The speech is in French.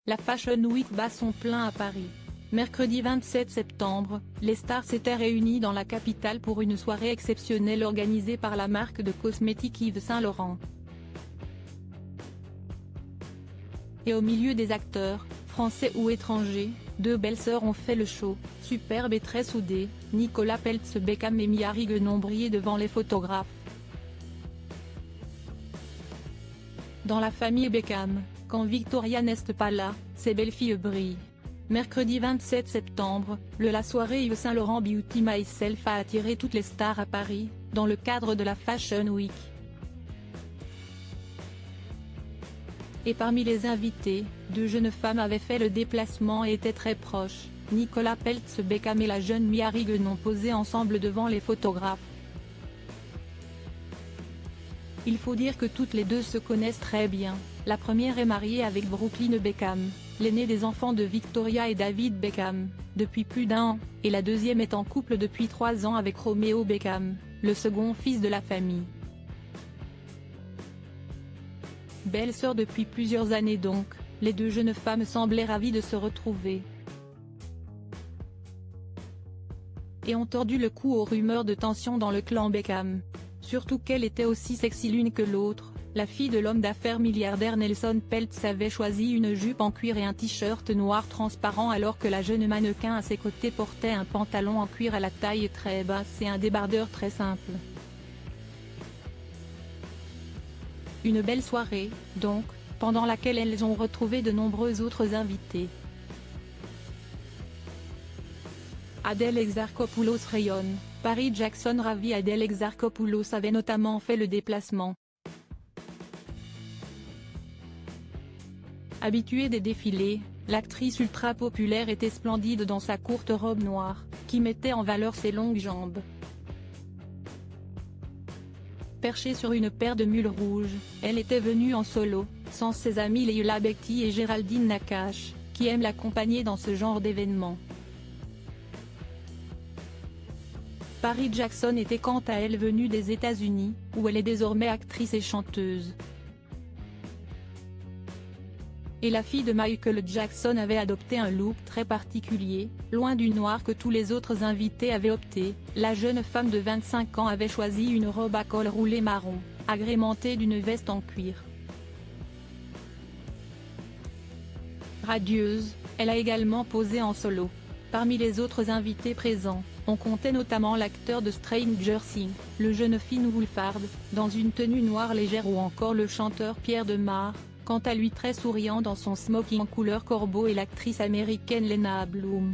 La Fashion Week bat son plein à Paris. Mercredi 27 septembre, les stars s'étaient réunies dans la capitale pour une soirée exceptionnelle organisée par la marque de cosmétiques Yves Saint Laurent. Et au milieu des acteurs, français ou étrangers, deux belles sœurs ont fait le show, superbes et très soudées. Nicolas Peltz Beckham et Mia Rigue n'ont brillé devant les photographes. Dans la famille Beckham, quand Victoria n'est pas là, ses belles-filles brillent. Mercredi 27 septembre, la soirée Yves Saint Laurent Beauty Myself a attiré toutes les stars à Paris, dans le cadre de la Fashion Week. Et parmi les invités, deux jeunes femmes avaient fait le déplacement et étaient très proches. Nicolas Peltz Beckham et la jeune Mia Rigue n'ont posé ensemble devant les photographes. Il faut dire que toutes les deux se connaissent très bien. La première est mariée avec Brooklyn Beckham, l'aîné des enfants de Victoria et David Beckham, depuis plus d'1 an, et la deuxième est en couple depuis 3 ans avec Romeo Beckham, le second fils de la famille. Belles sœurs depuis plusieurs années donc, les deux jeunes femmes semblaient ravies de se retrouver. Et ont tordu le cou aux rumeurs de tension dans le clan Beckham. Surtout qu'elle était aussi sexy l'une que l'autre. La fille de l'homme d'affaires milliardaire Nelson Peltz avait choisi une jupe en cuir et un t-shirt noir transparent alors que la jeune mannequin à ses côtés portait un pantalon en cuir à la taille très basse et un débardeur très simple. Une belle soirée, donc, pendant laquelle elles ont retrouvé de nombreux autres invités. Adèle Exarchopoulos rayonne, Paris Jackson ravie. Adèle Exarchopoulos avait notamment fait le déplacement. Habituée des défilés, l'actrice ultra populaire était splendide dans sa courte robe noire, qui mettait en valeur ses longues jambes. Perchée sur une paire de mules rouges, elle était venue en solo, sans ses amies Leila Bekti et Géraldine Nakache, qui aiment l'accompagner dans ce genre d'événement. Paris Jackson était quant à elle venue des États-Unis, où elle est désormais actrice et chanteuse. Et la fille de Michael Jackson avait adopté un look très particulier, loin du noir que tous les autres invités avaient opté. La jeune femme de 25 ans avait choisi une robe à col roulé marron, agrémentée d'une veste en cuir. Radieuse, elle a également posé en solo. Parmi les autres invités présents, on comptait notamment l'acteur de Stranger Things, le jeune Finn Wolfhard, dans une tenue noire légère ou encore le chanteur Pierre Demar, quant à lui très souriant dans son smoking en couleur corbeau et l'actrice américaine Lena Bloom.